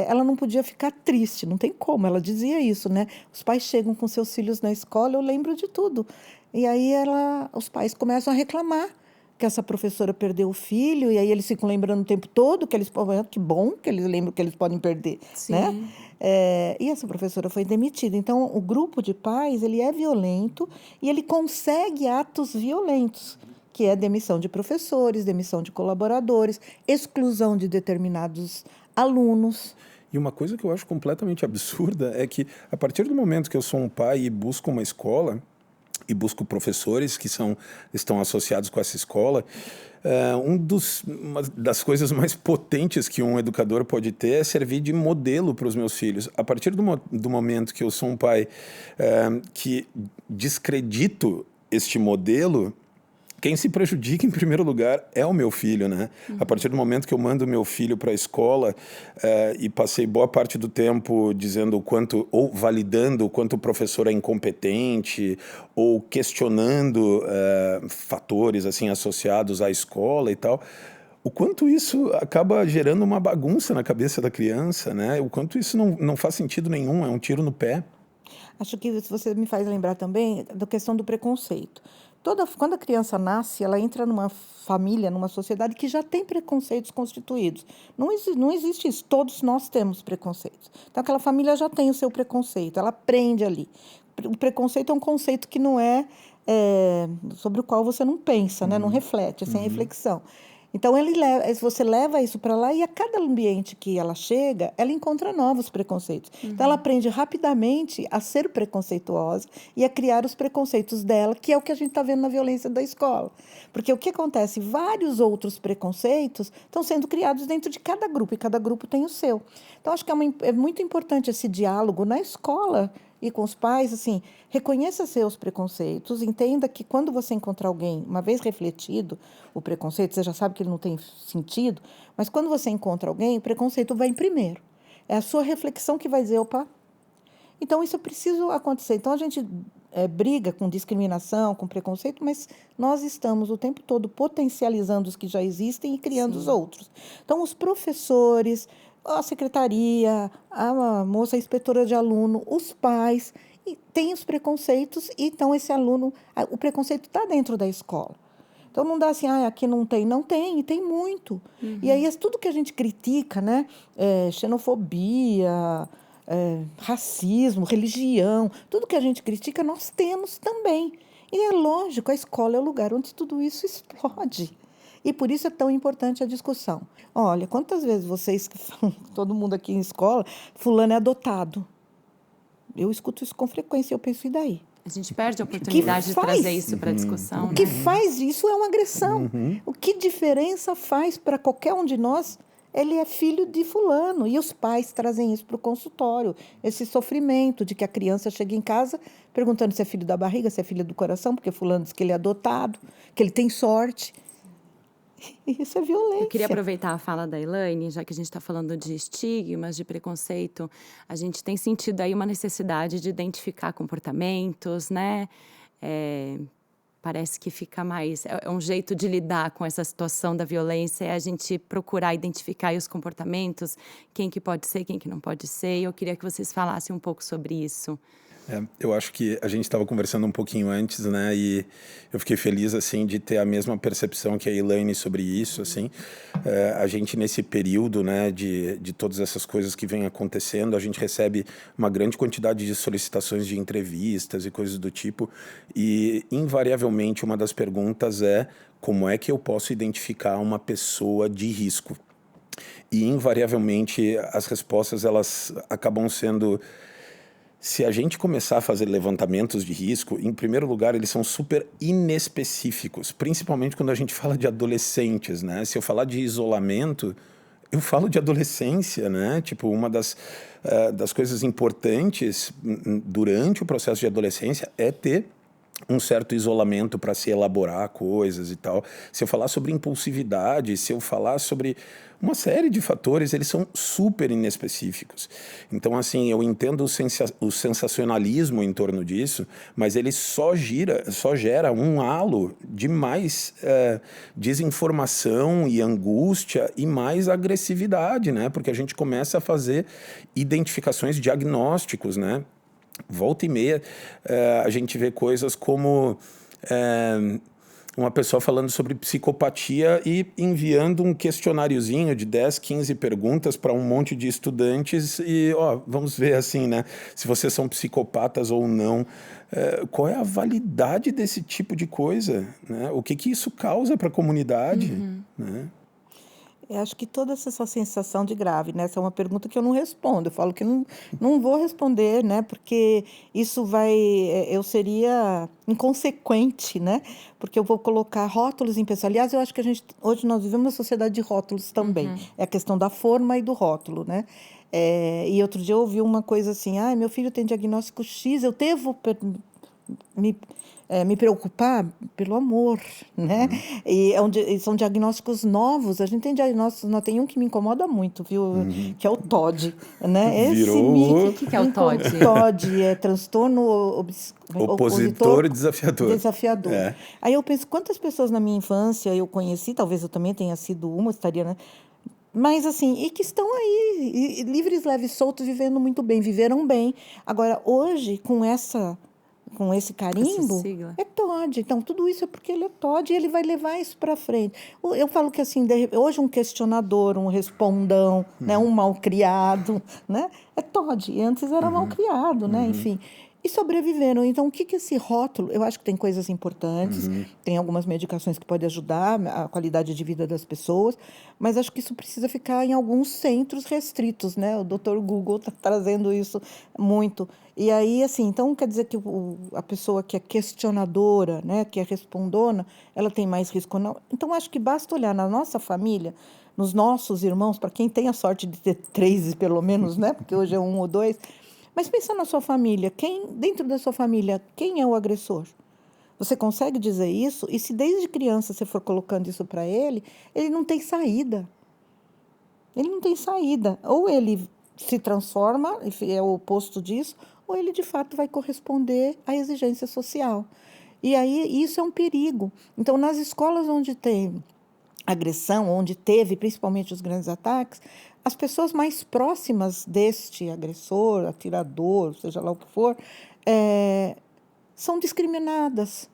Speaker 2: ela não podia ficar triste, não tem como, ela dizia isso, né? Os pais chegam com seus filhos na escola, eu lembro de tudo. E aí os pais começam a reclamar que essa professora perdeu o filho, e aí eles ficam lembrando o tempo todo que bom que eles lembram que eles podem perder,
Speaker 1: Sim.
Speaker 2: né? E essa professora foi demitida. Então, o grupo de pais, ele é violento e ele consegue atos violentos, que é demissão de professores, demissão de colaboradores, exclusão de determinados alunos.
Speaker 3: E uma coisa que eu acho completamente absurda é que, a partir do momento que eu sou um pai e busco uma escola, e busco professores que estão associados com essa escola, uma das coisas mais potentes que um educador pode ter é servir de modelo para os meus filhos. A partir do momento que eu sou um pai que descredito este modelo, quem se prejudica, em primeiro lugar, é o meu filho, né? A partir do momento que eu mando meu filho para a escola e passei boa parte do tempo dizendo ou validando o quanto o professor é incompetente, ou questionando fatores assim associados à escola e tal, o quanto isso acaba gerando uma bagunça na cabeça da criança, né? O quanto isso não faz sentido nenhum, é um tiro no pé.
Speaker 2: Acho que você me faz lembrar também da questão do preconceito. Quando a criança nasce, ela entra numa família, numa sociedade que já tem preconceitos constituídos. Não existe isso, todos nós temos preconceitos. Então, aquela família já tem o seu preconceito, ela aprende ali. O preconceito é um conceito que não sobre o qual você não pensa, né? Não reflete, é sem reflexão. Então, você leva isso para lá e a cada ambiente que ela chega, ela encontra novos preconceitos. Então, ela aprende rapidamente a ser preconceituosa e a criar os preconceitos dela, que é o que a gente está vendo na violência da escola. Porque o que acontece? Vários outros preconceitos estão sendo criados dentro de cada grupo, e cada grupo tem o seu. Então, acho que é muito importante esse diálogo na escola e com os pais, assim, reconheça seus preconceitos, entenda que quando você encontrar alguém, uma vez refletido o preconceito, você já sabe que ele não tem sentido, mas quando você encontra alguém, o preconceito vai em primeiro. É a sua reflexão que vai dizer, opa, então isso precisa acontecer. Então a gente briga com discriminação, com preconceito, mas nós estamos o tempo todo potencializando os que já existem e criando os outros. Então os professores, a secretaria, a moça inspetora de aluno, os pais, têm os preconceitos, e então esse aluno, o preconceito está dentro da escola. Então não dá assim, aqui não tem. Não tem, e tem muito. E aí tudo que a gente critica, né? Xenofobia, racismo, religião, tudo que a gente critica, nós temos também. E é lógico, a escola é o lugar onde tudo isso explode. E por isso é tão importante a discussão. Olha, quantas vezes vocês, que falam, todo mundo aqui em escola, fulano é adotado. Eu escuto isso com frequência e eu penso, e daí?
Speaker 1: A gente perde a oportunidade de trazer isso para a discussão,
Speaker 2: O que
Speaker 1: né?
Speaker 2: faz isso é uma agressão. O que diferença faz para qualquer um de nós? Ele é filho de fulano. E os pais trazem isso para o consultório. Esse sofrimento de que a criança chega em casa perguntando se é filho da barriga, se é filho do coração, porque fulano diz que ele é adotado, que ele tem sorte. E isso é violência.
Speaker 1: Eu queria aproveitar a fala da Elaine, já que a gente está falando de estigmas, de preconceito. A gente tem sentido aí uma necessidade de identificar comportamentos, né? Parece que fica mais... É um jeito de lidar com essa situação da violência, é a gente procurar identificar aí os comportamentos, quem que pode ser, quem que não pode ser. E eu queria que vocês falassem um pouco sobre isso.
Speaker 3: Eu acho que a gente estava conversando um pouquinho antes, né? E eu fiquei feliz, assim, de ter a mesma percepção que a Elaine sobre isso, assim. A gente, nesse período, né, de todas essas coisas que vêm acontecendo, a gente recebe uma grande quantidade de solicitações de entrevistas e coisas do tipo. E, invariavelmente, uma das perguntas é como é que eu posso identificar uma pessoa de risco? E, invariavelmente, as respostas, elas acabam sendo... Se a gente começar a fazer levantamentos de risco, em primeiro lugar, eles são super inespecíficos, principalmente quando a gente fala de adolescentes, né? Se eu falar de isolamento, eu falo de adolescência, né? Tipo, uma das coisas importantes durante o processo de adolescência é ter um certo isolamento para se elaborar coisas e tal. Se eu falar sobre impulsividade, se eu falar sobre uma série de fatores, eles são super inespecíficos. Então, assim, eu entendo o sensacionalismo em torno disso, mas ele só gera um halo de mais desinformação e angústia e mais agressividade, né? Porque a gente começa a fazer identificações diagnósticos, né? Volta e meia, a gente vê coisas como uma pessoa falando sobre psicopatia e enviando um questionáriozinho de 10, 15 perguntas para um monte de estudantes e, vamos ver assim, né? Se vocês são psicopatas ou não. Qual é a validade desse tipo de coisa, né? O que isso causa para a comunidade, né?
Speaker 2: Eu acho que toda essa sensação de grave, né? Essa é uma pergunta que eu não respondo. Eu falo que não vou responder, né? Porque isso eu seria inconsequente, né? Porque eu vou colocar rótulos em pessoas. Aliás, eu acho que hoje nós vivemos uma sociedade de rótulos também. É a questão da forma e do rótulo, né? E outro dia eu ouvi uma coisa assim, meu filho tem diagnóstico X, eu devo me preocupar pelo amor, né? E são diagnósticos novos. A gente tem diagnósticos, não tem um que me incomoda muito, viu? Que é o TOD, né?
Speaker 3: Virou...
Speaker 1: O que é o TOD?
Speaker 2: O TOD é transtorno
Speaker 3: opositor desafiador.
Speaker 2: Aí eu penso, quantas pessoas na minha infância eu conheci, talvez eu também tenha sido uma, estaria, né? Mas assim, e que estão aí, livres, leves, soltos, vivendo muito bem, viveram bem. Agora, hoje, com esse carimbo, é TOD. Então, tudo isso é porque ele é TOD e ele vai levar isso para frente. Eu falo que, assim, hoje um questionador, um respondão, né, um malcriado, né, é TOD. E antes era malcriado, né, enfim. E sobreviveram. Então, o que esse rótulo... Eu acho que tem coisas importantes, tem algumas medicações que podem ajudar a qualidade de vida das pessoas, mas acho que isso precisa ficar em alguns centros restritos, né? O Dr. Google está trazendo isso muito. E aí, assim, então quer dizer que a pessoa que é questionadora, né, que é respondona, ela tem mais risco ou não? Então, acho que basta olhar na nossa família, nos nossos irmãos, para quem tem a sorte de ter 3, pelo menos, né? Porque hoje é 1 ou 2. Mas pensa na sua família, dentro da sua família, quem é o agressor? Você consegue dizer isso? E se desde criança você for colocando isso para ele não tem saída. Ele não tem saída. Ou ele se transforma, é o oposto disso, ou ele de fato vai corresponder à exigência social. E aí isso é um perigo. Então, nas escolas onde tem agressão, onde teve principalmente os grandes ataques, as pessoas mais próximas deste agressor, atirador, seja lá o que for, são discriminadas.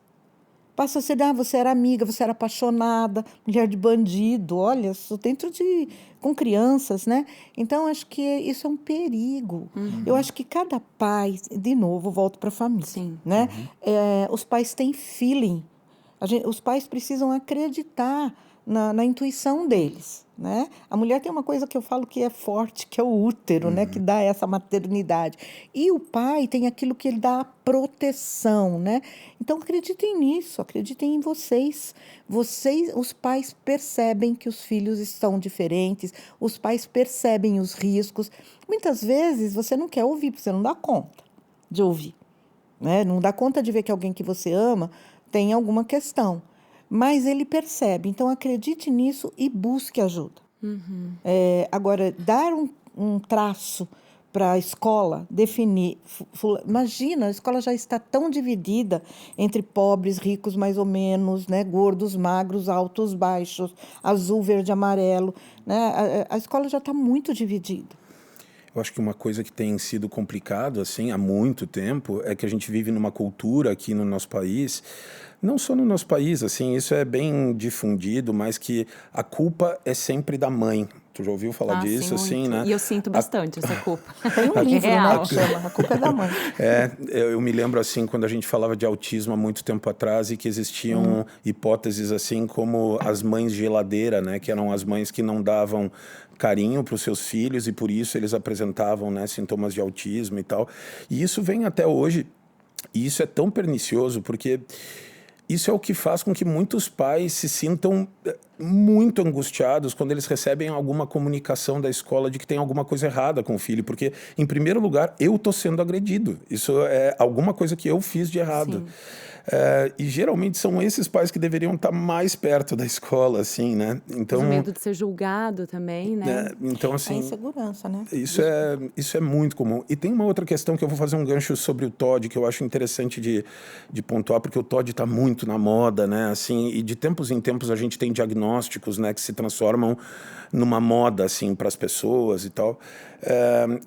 Speaker 2: Passa a ser, você era amiga, você era apaixonada, mulher de bandido, olha, com crianças, né? Então, acho que isso é um perigo. Eu acho que cada pai, de novo, volto para a família.
Speaker 1: Sim.
Speaker 2: Né? Os pais têm feeling. Os pais precisam acreditar na intuição deles, né? A mulher tem uma coisa que eu falo que é forte, que é o útero, né? Que dá essa maternidade. E o pai tem aquilo que ele dá a proteção, né? Então, acreditem nisso, acreditem em vocês. Vocês, os pais percebem que os filhos estão diferentes, os pais percebem os riscos. Muitas vezes você não quer ouvir, porque você não dá conta de ouvir, né? Não dá conta de ver que alguém que você ama tem alguma questão. Mas ele percebe. Então, acredite nisso e busque ajuda. Agora, dar um traço para a escola, definir... Imagina, a escola já está tão dividida entre pobres, ricos, mais ou menos, né? Gordos, magros, altos, baixos, azul, verde, amarelo. Né? A escola já está muito dividida.
Speaker 3: Eu acho que uma coisa que tem sido complicado assim há muito tempo é que a gente vive numa cultura aqui no nosso país, não só no nosso país, assim, isso é bem difundido, mas que a culpa é sempre da mãe. Tu já ouviu falar disso,
Speaker 1: sim,
Speaker 3: assim,
Speaker 1: muito.
Speaker 3: né?
Speaker 1: E eu sinto bastante essa culpa.
Speaker 2: Tem um livro, né,
Speaker 1: Real.
Speaker 2: que chama A Culpa é da Mãe.
Speaker 3: Eu me lembro assim quando a gente falava de autismo há muito tempo atrás e que existiam hipóteses assim como as mães geladeira, né, que eram as mães que não davam carinho para os seus filhos e por isso eles apresentavam, né, sintomas de autismo e tal. E isso vem até hoje. E isso é tão pernicioso porque isso é o que faz com que muitos pais se sintam muito angustiados quando eles recebem alguma comunicação da escola de que tem alguma coisa errada com o filho, porque, em primeiro lugar, eu estou sendo agredido. Isso é alguma coisa que eu fiz de errado. E geralmente são esses pais que deveriam estar mais perto da escola, assim, né? Então,
Speaker 1: Mas o medo de ser julgado também, né?
Speaker 3: Então,
Speaker 2: A
Speaker 3: assim,
Speaker 2: insegurança, né?
Speaker 3: isso é muito comum. E tem uma outra questão que eu vou fazer um gancho sobre o TOD, que eu acho interessante de pontuar, porque o TOD está muito na moda, né? Assim, e de tempos em tempos a gente tem diagnósticos, né, que se transformam numa moda, assim, para as pessoas e tal.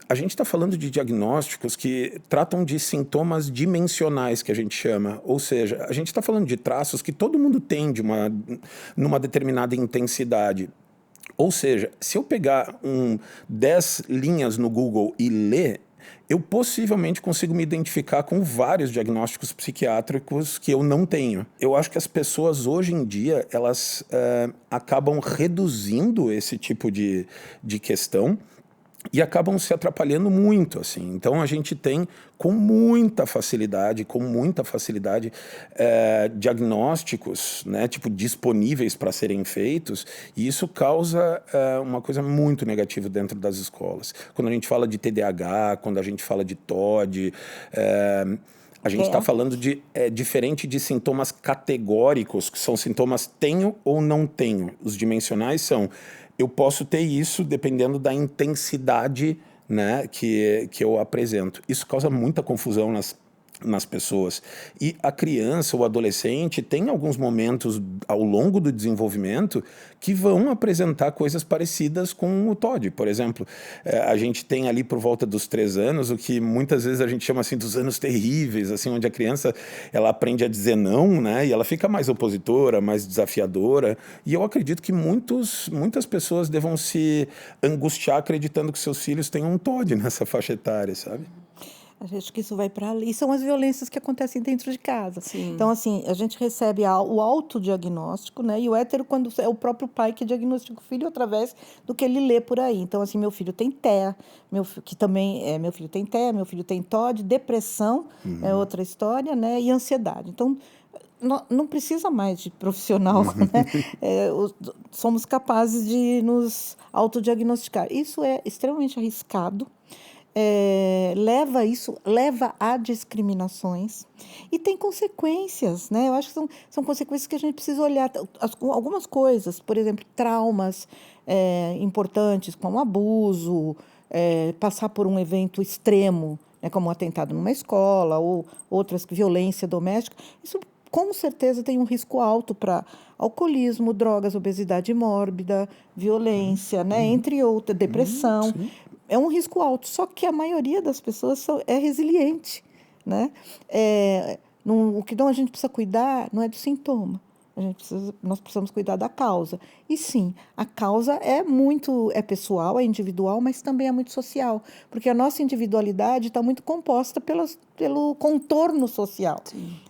Speaker 3: A gente está falando de diagnósticos que tratam de sintomas dimensionais, que a gente chama. Ou seja, a gente está falando de traços que todo mundo tem numa determinada intensidade. Ou seja, se eu pegar 10 linhas no Google e ler, eu possivelmente consigo me identificar com vários diagnósticos psiquiátricos que eu não tenho. Eu acho que as pessoas hoje em dia, elas acabam reduzindo esse tipo de questão e acabam se atrapalhando muito, assim. Então, a gente tem, com muita facilidade, diagnósticos, né, tipo, disponíveis para serem feitos, e isso causa uma coisa muito negativa dentro das escolas. Quando a gente fala de TDAH, quando a gente fala de TOD, a gente está falando de diferente de sintomas categóricos, que são sintomas tenho ou não tenho. Os dimensionais são... Eu posso ter isso dependendo da intensidade, né, que eu apresento. Isso causa muita confusão nas pessoas. E a criança, o adolescente, tem alguns momentos ao longo do desenvolvimento que vão apresentar coisas parecidas com o TOD. Por exemplo, a gente tem ali por volta dos 3 anos, o que muitas vezes a gente chama assim dos anos terríveis, assim, onde a criança ela aprende a dizer não, né, e ela fica mais opositora, mais desafiadora. E eu acredito que muitas pessoas devam se angustiar acreditando que seus filhos tenham um TOD nessa faixa etária, sabe?
Speaker 2: Acho que isso vai para ali. E são as violências que acontecem dentro de casa.
Speaker 1: Sim.
Speaker 2: Então, assim, a gente recebe o autodiagnóstico, né? E o hétero, quando é o próprio pai que diagnostica o filho através do que ele lê por aí. Então, assim, meu filho tem TEA, meu filho tem TEA, meu filho tem TOD, depressão é outra história, né? E ansiedade. Então, não precisa mais de profissional, né? Somos capazes de nos autodiagnosticar. Isso é extremamente arriscado. Leva a discriminações e tem consequências, né? Eu acho que são consequências que a gente precisa olhar. Algumas coisas, por exemplo, traumas importantes, como abuso, passar por um evento extremo, né, como um atentado numa escola ou outras, violência doméstica, isso com certeza tem um risco alto para alcoolismo, drogas, obesidade mórbida, violência, né, entre outras, depressão. É um risco alto, só que a maioria das pessoas é resiliente, né? O que a gente precisa cuidar não é do sintoma, Nós precisamos cuidar da causa. E sim, a causa é pessoal, é individual, mas também é muito social, porque a nossa individualidade está muito composta pelo contorno social.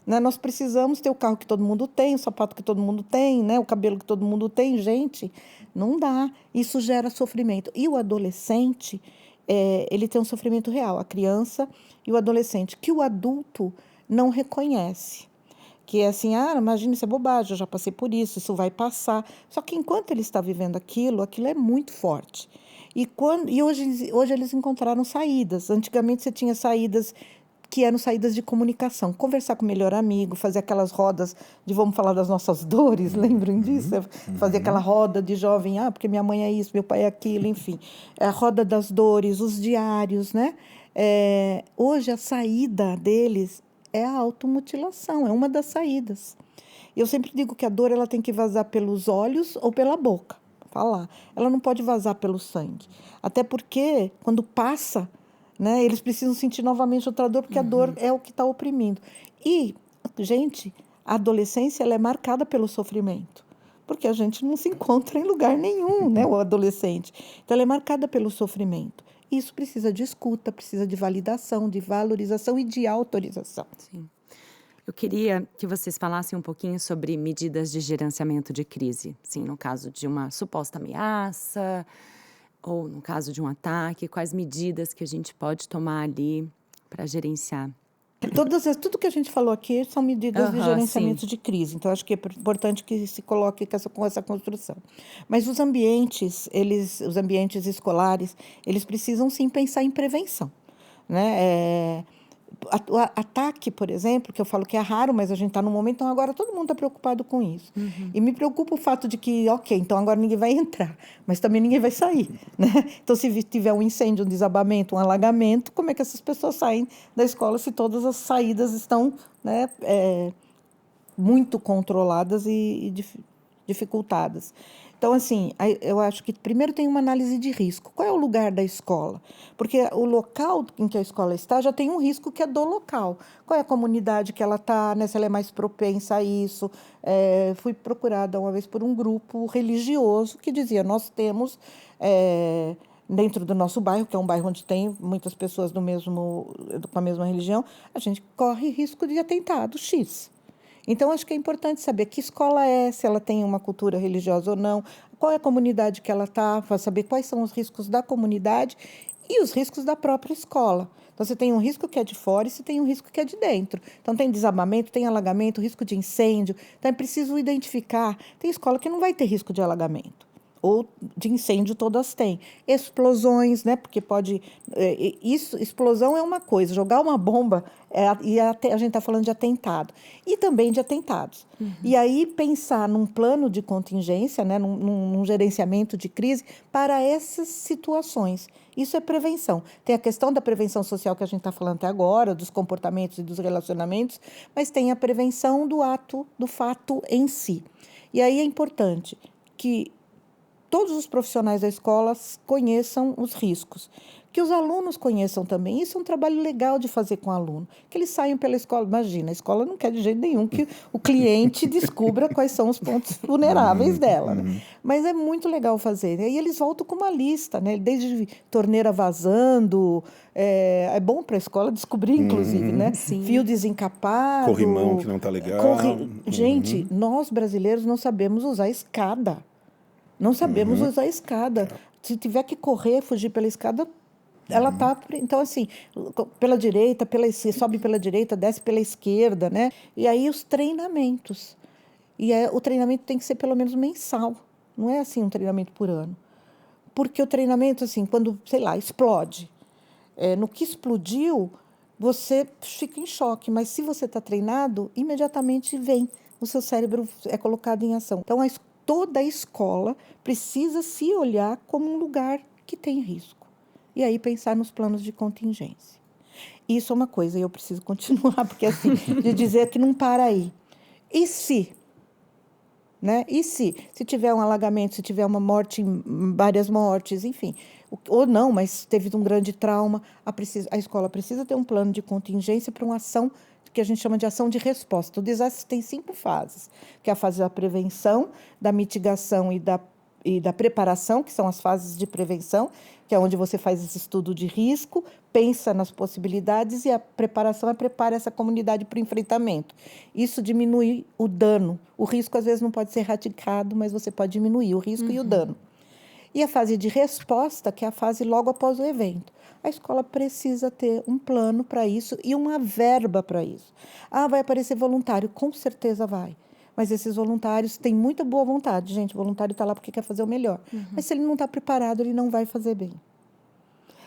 Speaker 2: Né? Nós precisamos ter o carro que todo mundo tem, o sapato que todo mundo tem, né? O cabelo que todo mundo tem. Gente, não dá. Isso gera sofrimento. E o adolescente, ele tem um sofrimento real, a criança e o adolescente, que o adulto não reconhece. Que é assim, imagina, isso é bobagem, eu já passei por isso vai passar. Só que enquanto ele está vivendo aquilo é muito forte. E hoje eles encontraram saídas. Antigamente você tinha saídas que eram saídas de comunicação. Conversar com o melhor amigo, fazer aquelas rodas de vamos falar das nossas dores, lembram disso? Fazer aquela roda de jovem, porque minha mãe é isso, meu pai é aquilo, enfim. A roda das dores, os diários, né? Hoje a saída deles é a automutilação, é uma das saídas. Eu sempre digo que a dor ela tem que vazar pelos olhos ou pela boca, falar. Ela não pode vazar pelo sangue. Até porque, quando passa, né, eles precisam sentir novamente outra dor, porque a dor é o que está oprimindo. E, gente, a adolescência ela é marcada pelo sofrimento, porque a gente não se encontra em lugar nenhum, né, o adolescente. Então, ela é marcada pelo sofrimento. Isso precisa de escuta, precisa de validação, de valorização e de autorização.
Speaker 1: Sim. Eu queria que vocês falassem um pouquinho sobre medidas de gerenciamento de crise. Sim, no caso de uma suposta ameaça ou no caso de um ataque, quais medidas que a gente pode tomar ali para gerenciar?
Speaker 2: Tudo que a gente falou aqui são medidas de gerenciamento
Speaker 1: sim.
Speaker 2: de crise. Então, acho que é importante que se coloque com essa construção. Mas os ambientes escolares, eles precisam, sim, pensar em prevenção. Né? O ataque, por exemplo, que eu falo que é raro, mas a gente está num momento, então agora todo mundo está preocupado com isso. E me preocupa o fato de que, então agora ninguém vai entrar, mas também ninguém vai sair. Né? Então, se tiver um incêndio, um desabamento, um alagamento, como é que essas pessoas saem da escola se todas as saídas estão, né, muito controladas e dificultadas? Então, assim, eu acho que primeiro tem uma análise de risco. Qual é o lugar da escola? Porque o local em que a escola está já tem um risco que é do local. Qual é a comunidade que ela está, né? Se ela é mais propensa a isso. Fui procurada uma vez por um grupo religioso que dizia, nós temos, dentro do nosso bairro, que é um bairro onde tem muitas pessoas com a mesma religião, a gente corre risco de atentado X. Então, acho que é importante saber que escola é, se ela tem uma cultura religiosa ou não, qual é a comunidade que ela está, para saber quais são os riscos da comunidade e os riscos da própria escola. Então, você tem um risco que é de fora e você tem um risco que é de dentro. Então, tem desabamento, tem alagamento, risco de incêndio. Então, é preciso identificar. Tem escola que não vai ter risco de alagamento. Ou de incêndio todas têm. Explosões, né? Porque pode... explosão é uma coisa, jogar uma bomba, e a gente está falando de atentado. E também de atentados. E aí pensar num plano de contingência, né? num gerenciamento de crise para essas situações. Isso é prevenção. Tem a questão da prevenção social que a gente está falando até agora, dos comportamentos e dos relacionamentos, mas tem a prevenção do fato em si. E aí é importante que todos os profissionais da escola conheçam os riscos, que os alunos conheçam também. Isso é um trabalho legal de fazer com o aluno, que eles saiam pela escola. Imagina, a escola não quer de jeito nenhum que o cliente descubra quais são os pontos vulneráveis dela. Né? Mas é muito legal fazer. E aí eles voltam com uma lista, né? Desde torneira vazando, é bom para a escola descobrir, inclusive, né? Fio desencapado.
Speaker 3: Corrimão que não está legal.
Speaker 2: Gente, nós brasileiros não sabemos usar escada. Não sabemos usar a escada. Se tiver que correr, fugir pela escada, ela está... Então, assim, pela direita, sobe pela direita, desce pela esquerda, né? E aí os treinamentos. O treinamento tem que ser pelo menos mensal. Não é assim um treinamento por ano. Porque o treinamento, assim, quando, sei lá, explode. No que explodiu, você fica em choque. Mas se você está treinado, imediatamente vem. O seu cérebro é colocado em ação. Então, toda a escola precisa se olhar como um lugar que tem risco. E aí pensar nos planos de contingência. Isso é uma coisa, e eu preciso continuar, porque assim, de dizer que não para aí. E se? Né? E se tiver um alagamento, se tiver uma morte, várias mortes, enfim. Ou não, mas teve um grande trauma, a escola precisa ter um plano de contingência para uma ação que a gente chama de ação de resposta. O desastre tem 5 fases, que é a fase da prevenção, da mitigação e da preparação, que são as fases de prevenção, que é onde você faz esse estudo de risco, pensa nas possibilidades, e a preparação prepara essa comunidade para o enfrentamento. Isso diminui o dano. O risco, às vezes, não pode ser erradicado, mas você pode diminuir o risco e o dano. E a fase de resposta, que é a fase logo após o evento. A escola precisa ter um plano para isso e uma verba para isso. Vai aparecer voluntário? Com certeza vai. Mas esses voluntários têm muita boa vontade. Gente, o voluntário está lá porque quer fazer o melhor. Mas se ele não está preparado, ele não vai fazer bem.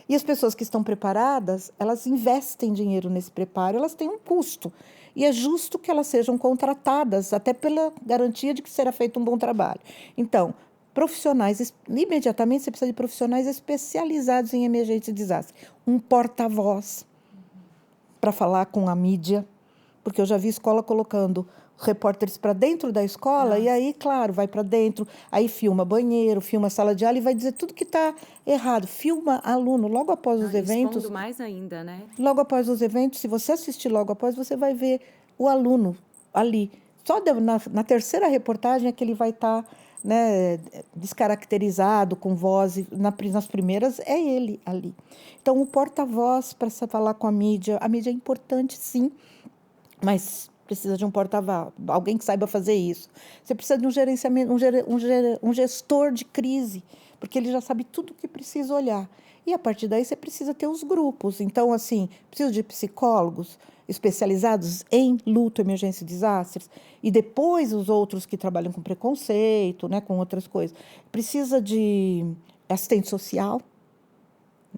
Speaker 2: E as pessoas que estão preparadas, elas investem dinheiro nesse preparo, elas têm um custo. E é justo que elas sejam contratadas, até pela garantia de que será feito um bom trabalho. Então, profissionais, imediatamente você precisa de profissionais especializados em emergência e desastre. Um porta-voz para falar com a mídia, porque eu já vi escola colocando repórteres para dentro da escola, e aí, claro, vai para dentro, aí filma banheiro, filma sala de aula e vai dizer tudo que está errado. Filma aluno logo após os eventos.
Speaker 1: Expondo mais ainda, né?
Speaker 2: Logo após os eventos, se você assistir logo após, você vai ver o aluno ali. Só na terceira reportagem é que ele vai estar descaracterizado, com voz. Nas primeiras, é ele ali. Então, o porta-voz para falar com a mídia é importante, sim, mas precisa de um porta-voz, alguém que saiba fazer isso. Você precisa de um gerenciamento, um gestor de crise, porque ele já sabe tudo o que precisa olhar. E, a partir daí, você precisa ter os grupos. Então, assim, precisa de psicólogos especializados em luto, emergência e desastres, e depois os outros que trabalham com preconceito, né, com outras coisas. Precisa de assistente social,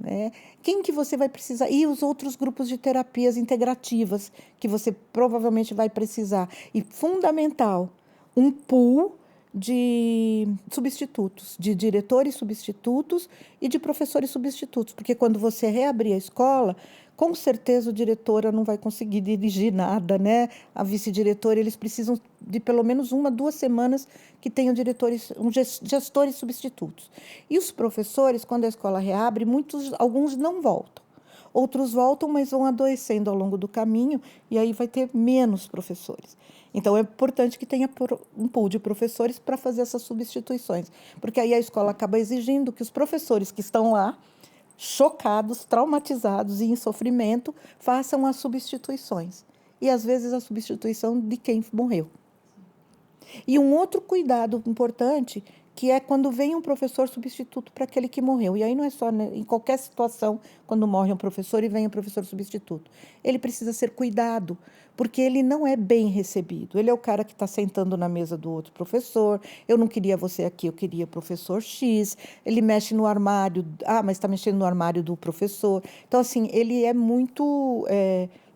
Speaker 2: né? Quem que você vai precisar? E os outros grupos de terapias integrativas que você provavelmente vai precisar. E, fundamental, um pool de substitutos, de diretores substitutos e de professores substitutos, porque quando você reabrir a escola, com certeza o diretora não vai conseguir dirigir nada, né? A vice-diretora, eles precisam de pelo menos 1, 2 semanas que tenham gestores substitutos. E os professores, quando a escola reabre, alguns não voltam. Outros voltam, mas vão adoecendo ao longo do caminho, e aí vai ter menos professores. Então, é importante que tenha um pool de professores para fazer essas substituições, porque aí a escola acaba exigindo que os professores que estão lá, chocados, traumatizados e em sofrimento, façam as substituições. E, às vezes, a substituição de quem morreu. E um outro cuidado importante, que é quando vem um professor substituto para aquele que morreu. E aí não é só, né, em qualquer situação, quando morre um professor e vem um professor substituto. Ele precisa ser cuidado, porque ele não é bem recebido. Ele é o cara que está sentando na mesa do outro professor. Eu não queria você aqui, eu queria o professor X. Ele mexe no armário. Mas está mexendo no armário do professor. Então, assim, ele é muito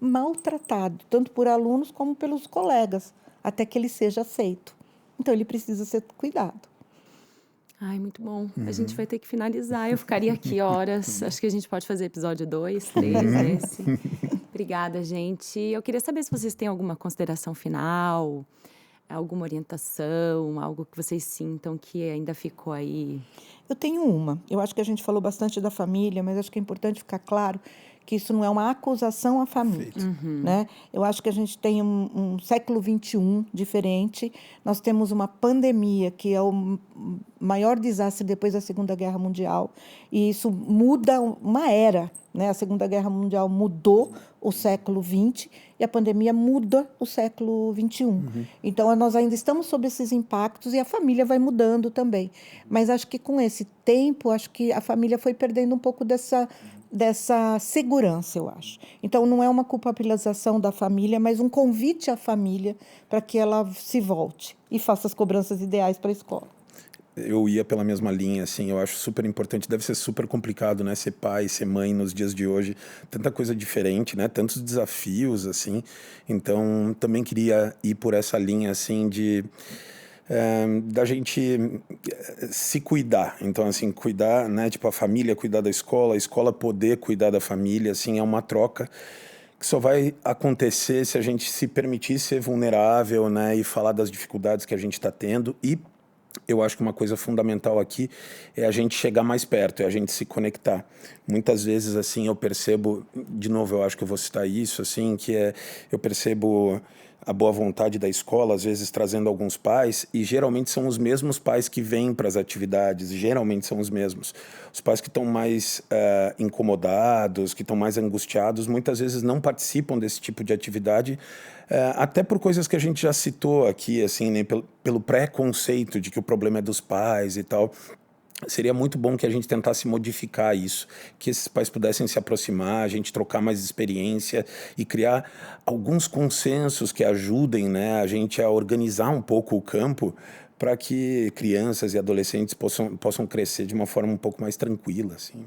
Speaker 2: maltratado, tanto por alunos como pelos colegas, até que ele seja aceito. Então, ele precisa ser cuidado.
Speaker 1: Ai, muito bom. A gente vai ter que finalizar. Eu ficaria aqui horas. Acho que a gente pode fazer episódio 2, 3 desse. Obrigada, gente. Eu queria saber se vocês têm alguma consideração final, alguma orientação, algo que vocês sintam que ainda ficou aí.
Speaker 2: Eu tenho uma. Eu acho que a gente falou bastante da família, mas acho que é importante ficar claro que isso não é uma acusação à família. Né? Eu acho que a gente tem um século XXI diferente. Nós temos uma pandemia, que é o maior desastre depois da Segunda Guerra Mundial. E isso muda uma era. Né? A Segunda Guerra Mundial mudou o século XX e a pandemia muda o século XXI. Então, nós ainda estamos sob esses impactos e a família vai mudando também. Mas acho que com esse tempo, acho que a família foi perdendo um pouco dessa segurança, eu acho. Então, não é uma culpabilização da família, mas um convite à família para que ela se volte e faça as cobranças ideais para a escola.
Speaker 3: Eu ia pela mesma linha, assim, eu acho super importante, deve ser super complicado, né, ser pai, ser mãe nos dias de hoje, tanta coisa diferente, né, tantos desafios, assim, então também queria ir por essa linha, assim, da gente se cuidar, então assim, cuidar, né, tipo a família cuidar da escola, a escola poder cuidar da família, assim, é uma troca que só vai acontecer se a gente se permitir ser vulnerável, né, e falar das dificuldades que a gente está tendo e eu acho que uma coisa fundamental aqui é a gente chegar mais perto, é a gente se conectar. Muitas vezes, assim, eu percebo, de novo, eu acho que eu vou citar isso, assim, eu percebo a boa vontade da escola, às vezes trazendo alguns pais, e geralmente são os mesmos pais que vêm para as atividades, geralmente são os mesmos. Os pais que estão mais incomodados, que estão mais angustiados, muitas vezes não participam desse tipo de atividade, até por coisas que a gente já citou aqui, assim, né, pelo preconceito de que o problema é dos pais e tal. Seria muito bom que a gente tentasse modificar isso, que esses pais pudessem se aproximar, a gente trocar mais experiência e criar alguns consensos que ajudem, né, a gente a organizar um pouco o campo para que crianças e adolescentes possam crescer de uma forma um pouco mais tranquila, assim.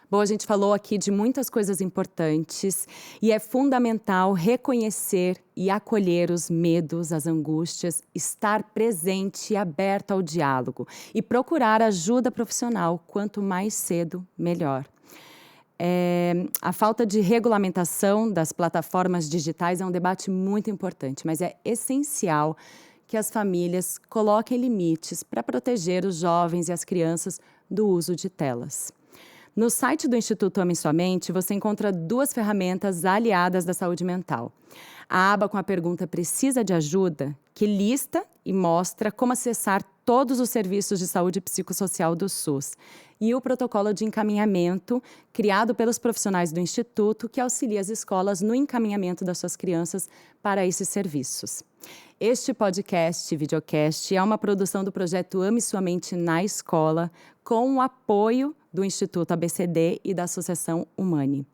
Speaker 1: Bom, a gente falou aqui de muitas coisas importantes e é fundamental reconhecer e acolher os medos, as angústias, estar presente e aberto ao diálogo e procurar ajuda profissional, quanto mais cedo, melhor. A falta de regulamentação das plataformas digitais é um debate muito importante, mas é essencial que as famílias coloquem limites para proteger os jovens e as crianças do uso de telas. No site do Instituto Ame Sua Mente, você encontra 2 ferramentas aliadas da saúde mental. A aba com a pergunta "Precisa de ajuda?", que lista e mostra como acessar todos os serviços de saúde psicossocial do SUS. E o protocolo de encaminhamento, criado pelos profissionais do Instituto, que auxilia as escolas no encaminhamento das suas crianças para esses serviços. Este podcast e videocast é uma produção do projeto Ame Sua Mente na Escola, com o apoio do Instituto ABCD e da Associação Humane.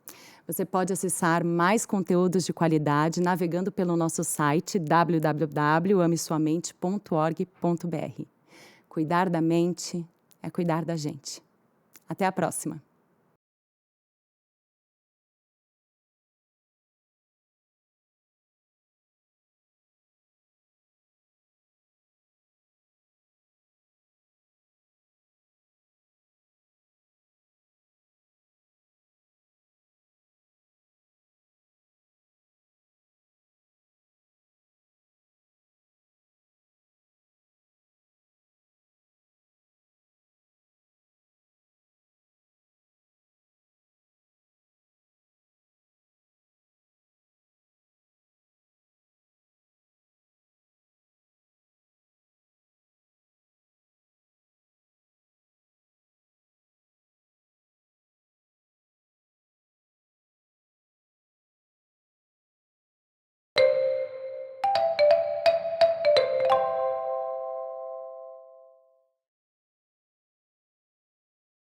Speaker 1: Você pode acessar mais conteúdos de qualidade navegando pelo nosso site www.amesuamente.org.br. Cuidar da mente é cuidar da gente. Até a próxima!